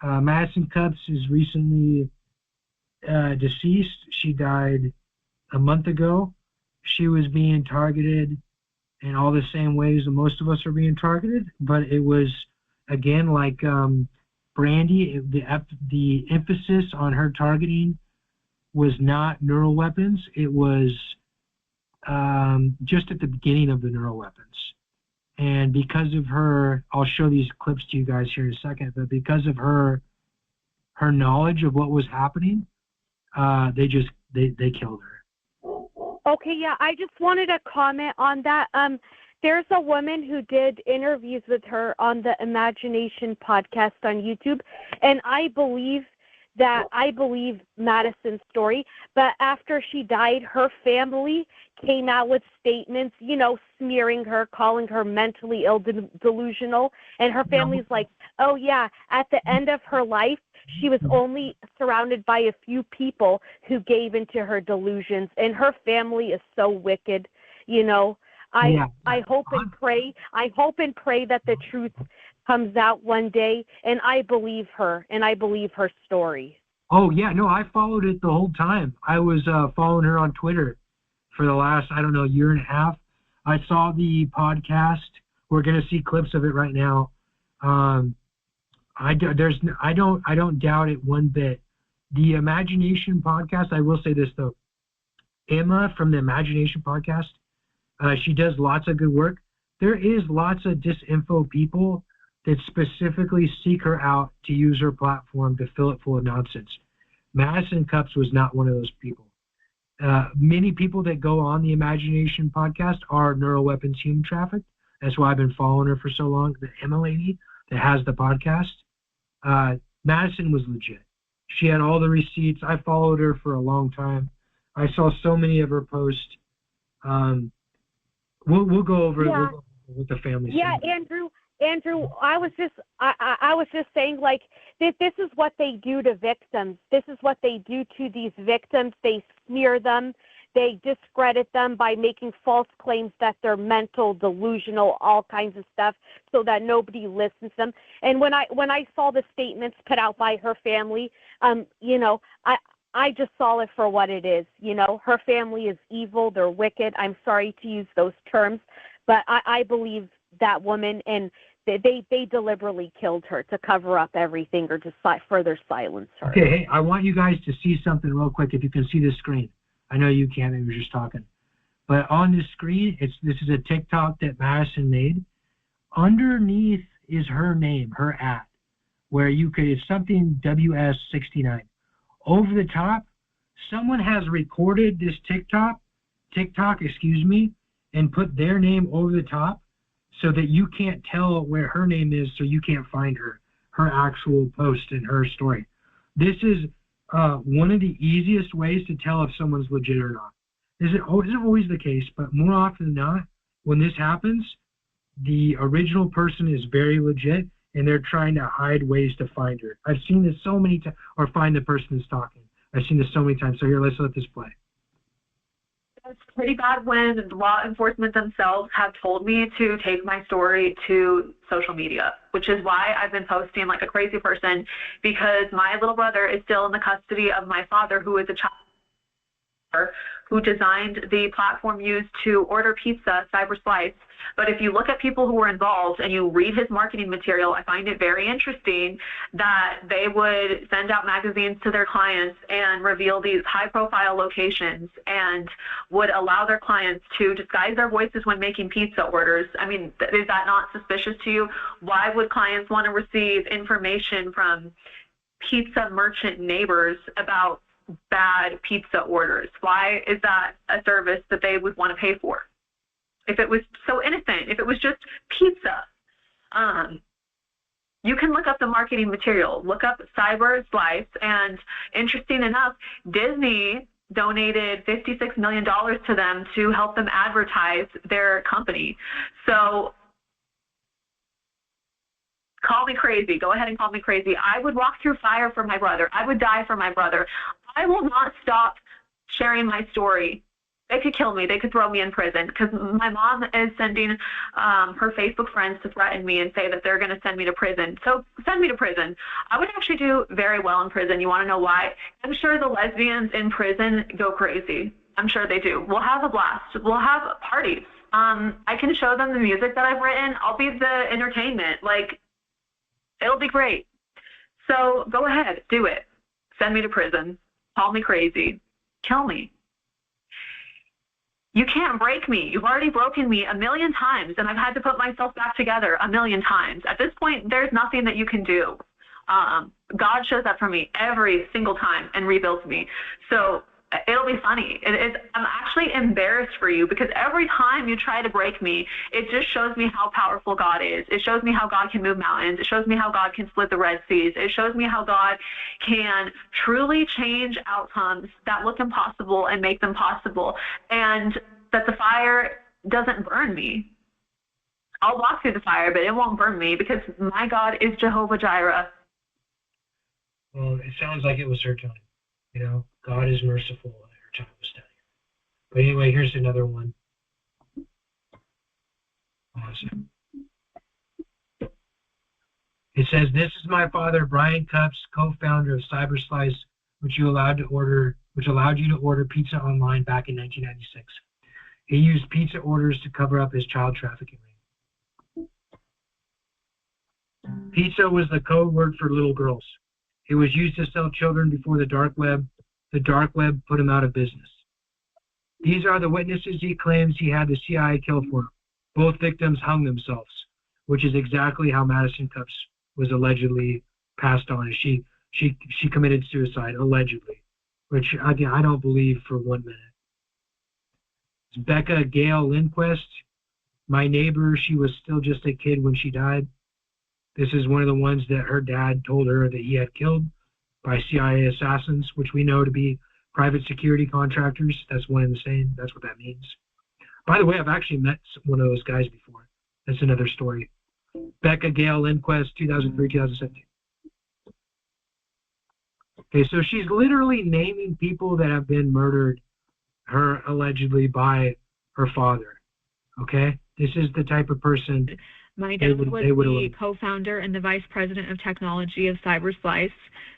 Madison Cups is recently deceased. She died a month ago. She was being targeted in all the same ways that most of us are being targeted, but it was, again, like Brandy, the emphasis on her targeting was not neural weapons. It was just at the beginning of the neural weapons. And because of her, I'll show these clips to you guys here in a second, but because of her knowledge of what was happening, they killed her. Okay, yeah, I just wanted to comment on that. There's a woman who did interviews with her on the Imagination podcast on YouTube, and I believe Madison's story, but after she died, her family came out with statements, smearing her, calling her mentally ill, delusional, and her family's like, oh yeah, at the end of her life, she was only surrounded by a few people who gave into her delusions, and her family is so wicked, I hope and pray that the truth comes out one day, and I believe her, and I believe her story. Oh, yeah, no, I followed it the whole time. I was following her on Twitter for the last, year and a half. I saw the podcast. We're going to see clips of it right now. I don't doubt it one bit. The Imagination podcast, I will say this, though. Emma from the Imagination podcast, she does lots of good work. There is lots of disinfo people that specifically seek her out to use her platform to fill it full of nonsense. Madison Cups was not one of those people. Many people that go on the Imagination podcast are neuroweapons human trafficked. That's why I've been following her for so long. The Emma lady that has the podcast, Madison was legit. She had all the receipts. I followed her for a long time. I saw so many of her posts. We'll go over it. We'll go over with the family. Yeah, Andrew, I was just saying, like, this is what they do to victims. This is what they do to these victims. They smear them. They discredit them by making false claims that they're mental, delusional, all kinds of stuff, so that nobody listens to them. And when I saw the statements put out by her family, I just saw it for what it is. Her family is evil. They're wicked. I'm sorry to use those terms, but I believe that woman, and they deliberately killed her to cover up everything or to further silence her. Okay, hey, I want you guys to see something real quick. If you can see the screen, I know you can't. I was just talking, but on the screen, this is a TikTok that Madison made. Underneath is her name, her @ where it's something WS69. Over the top, someone has recorded this TikTok, and put their name over the top so that you can't tell where her name is, so you can't find her actual post and her story. This is one of the easiest ways to tell if someone's legit or not. Isn't always the case, but more often than not, when this happens, the original person is very legit, and they're trying to hide ways to find her. I've seen this so many times, or find the person that's talking. I've seen this so many times. So here, let's let this play. It's pretty bad when law enforcement themselves have told me to take my story to social media, which is why I've been posting like a crazy person, because my little brother is still in the custody of my father, who is a child who designed the platform used to order pizza, CyberSlice. But if you look at people who were involved and you read his marketing material, I find it very interesting that they would send out magazines to their clients and reveal these high-profile locations and would allow their clients to disguise their voices when making pizza orders. I mean, is that not suspicious to you? Why would clients want to receive information from pizza merchant neighbors about bad pizza orders? Why is that a service that they would want to pay for? If it was so innocent, if it was just pizza, you can look up the marketing material, look up CyberSlice, and interesting enough, Disney donated $56 million to them to help them advertise their company. So call me crazy. Go ahead and call me crazy. I would walk through fire for my brother. I would die for my brother. I will not stop sharing my story They could kill me. They could throw me in prison because my mom is sending her Facebook friends to threaten me and say that they're going to send me to prison. So send me to prison. I would actually do very well in prison. You want to know why? I'm sure the lesbians in prison go crazy. I'm sure they do. We'll have a blast. We'll have parties. I can show them the music that I've written. I'll be the entertainment. Like, it'll be great. So go ahead, do it. Send me to prison. Call me crazy. Kill me. You can't break me. You've already broken me a million times, and I've had to put myself back together a million times. At this point, there's nothing that you can do. God shows up for me every single time and rebuilds me. So it'll be funny. I'm actually embarrassed for you because every time you try to break me, it just shows me how powerful God is. It shows me how God can move mountains. It shows me how God can split the Red Seas. It shows me how God can truly change outcomes that look impossible and make them possible, and that the fire doesn't burn me. I'll walk through the fire, but it won't burn me because my God is Jehovah Jireh. Well, it sounds like it was her time. You know, God is merciful, and her time was done. But anyway, here's another one. Awesome. It says, "This is my father, Brian Cups, co-founder of CyberSlice, which allowed you to order pizza online back in 1996. He used pizza orders to cover up his child trafficking ring. Pizza was the code word for little girls. It was used to sell children before the dark web. The dark web put him out of business. These are the witnesses he claims he had the CIA kill for. Both victims hung themselves, which is exactly how Madison Cups was allegedly passed on. She committed suicide, allegedly, which again, I don't believe for 1 minute. It's Becca Gail Lindquist, my neighbor. She was still just a kid when she died. This is one of the ones that her dad told her that he had killed by CIA assassins, which we know to be private security contractors. That's one and the same. That's what that means. By the way, I've actually met one of those guys before. That's another story. Becca Gail Lindquist, 2003, 2017. Okay, so she's literally naming people that have been murdered, her allegedly by her father. Okay, this is the type of person. My dad was the co-founder and the vice president of technology of CyberSlice,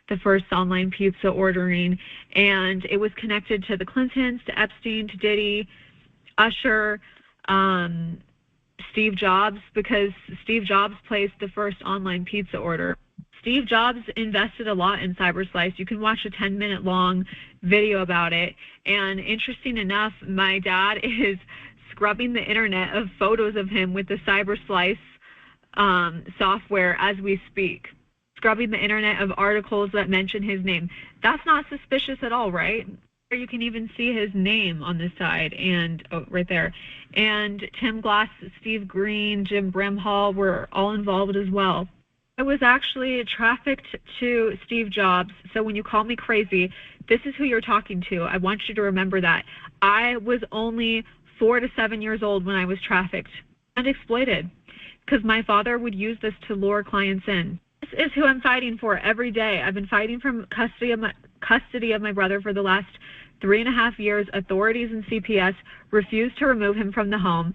the first online pizza ordering, and it was connected to the Clintons, to Epstein, to Diddy, Usher, Steve Jobs, because Steve Jobs placed the first online pizza order. Steve Jobs invested a lot in CyberSlice. You can watch a 10-minute long video about it, and interesting enough, my dad is scrubbing the internet of photos of him with the CyberSlice software as we speak, scrubbing the internet of articles that mention his name. That's not suspicious at all, right? You can even see his name on the side, and right there. And Tim Glass, Steve Green, Jim Brimhall were all involved as well. I was actually trafficked to Steve Jobs, so when you call me crazy, this is who you're talking to. I want you to remember that. I was only 4 to 7 years old when I was trafficked and exploited, because my father would use this to lure clients in. This is who I'm fighting for every day. I've been fighting for custody of my brother for the last 3.5 years. Authorities and CPS refused to remove him from the home.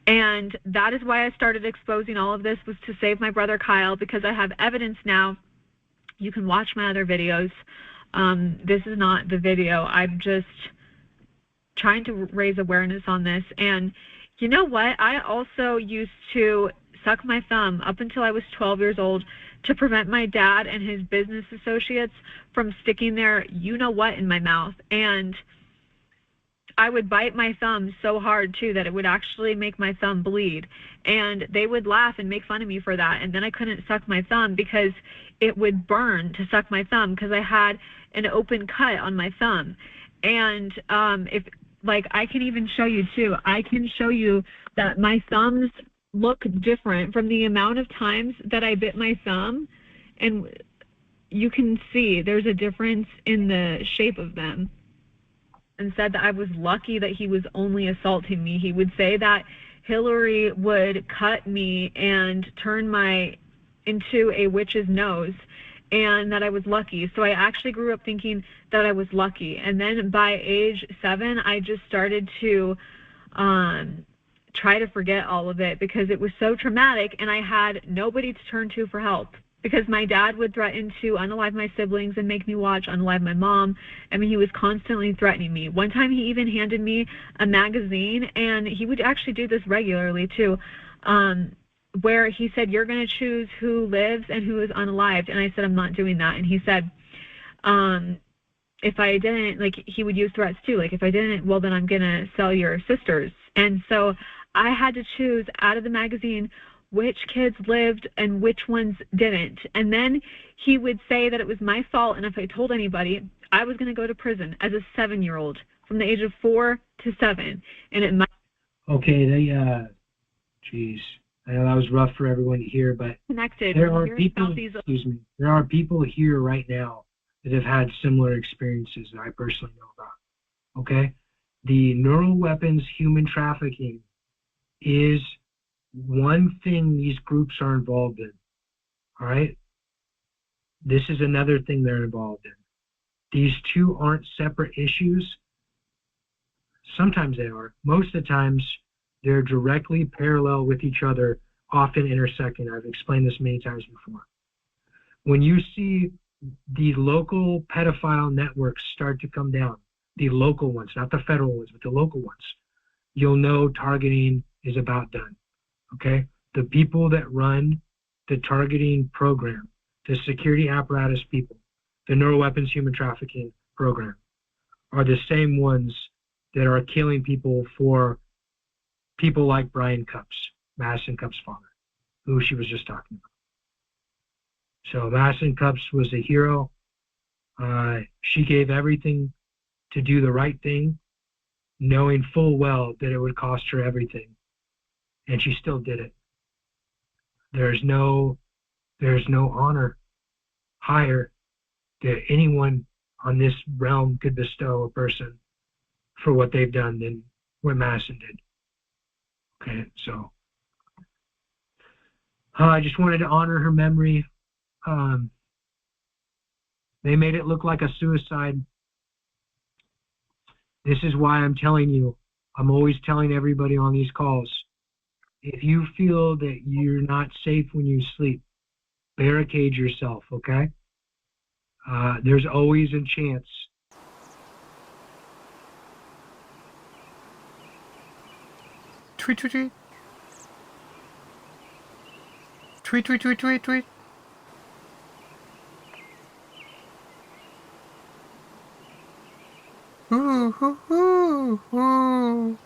And that is why I started exposing all of this, was to save my brother Kyle, because I have evidence now. You can watch my other videos. This is not the video. I'm just trying to raise awareness on this. And you know what? I also used to suck my thumb up until I was 12 years old to prevent my dad and his business associates from sticking their you-know-what in my mouth. And I would bite my thumb so hard, too, that it would actually make my thumb bleed. And they would laugh and make fun of me for that. And then I couldn't suck my thumb because it would burn to suck my thumb because I had an open cut on my thumb. And I can even show you, too. I can show you that my thumbs look different from the amount of times that I bit my thumb, and you can see there's a difference in the shape of them. And said that I was lucky that he was only assaulting me. He would say that Hillary would cut me and turn into a witch's nose, and that I was lucky. So I actually grew up thinking that I was lucky. And then by age 7, I just started to try to forget all of it because it was so traumatic, and I had nobody to turn to for help. Because my dad would threaten to unalive my siblings and make me watch unalive my mom. I mean, he was constantly threatening me. One time he even handed me a magazine, and he would actually do this regularly too, where he said, "You're going to choose who lives and who is unalived." And I said, "I'm not doing that." And he said, if I didn't, like, he would use threats too. Like, if I didn't, well, then I'm going to sell your sisters. And so I had to choose out of the magazine which kids lived and which ones didn't. And then he would say that it was my fault, and if I told anybody, I was going to go to prison as a 7-year-old from the age of 4 to 7. And it might. Okay, geez, I know that was rough for everyone to hear, but Connected. there are people, there are people here right now that have had similar experiences that I personally know about. Okay, the neural weapons human trafficking is one thing these groups are involved in. All right, this is another thing they're involved in. These two aren't separate issues. Sometimes they are. Most of the times they're directly parallel with each other, often intersecting. I've explained this many times before. When you see the local pedophile networks start to come down, the local ones, not the federal ones, but the local ones, you'll know targeting is about done. Okay? The people that run the targeting program, the security apparatus people, the neural weapons human trafficking program, are the same ones that are killing people for people like Brian Cups, Madison Cups' father, who she was just talking about. So Madison Cups was a hero. She gave everything to do the right thing, knowing full well that it would cost her everything. And she still did it. There's no honor higher that anyone on this realm could bestow a person for what they've done than what Madison did. Okay, so I just wanted to honor her memory. They made it look like a suicide. This is why I'm telling you, I'm always telling everybody on these calls, if you feel that you're not safe when you sleep, barricade yourself, okay? There's always a chance. Tweet, tweet, tweet. Tweet, tweet, tweet, tweet, tweet. Ooh, ooh, ooh, ooh.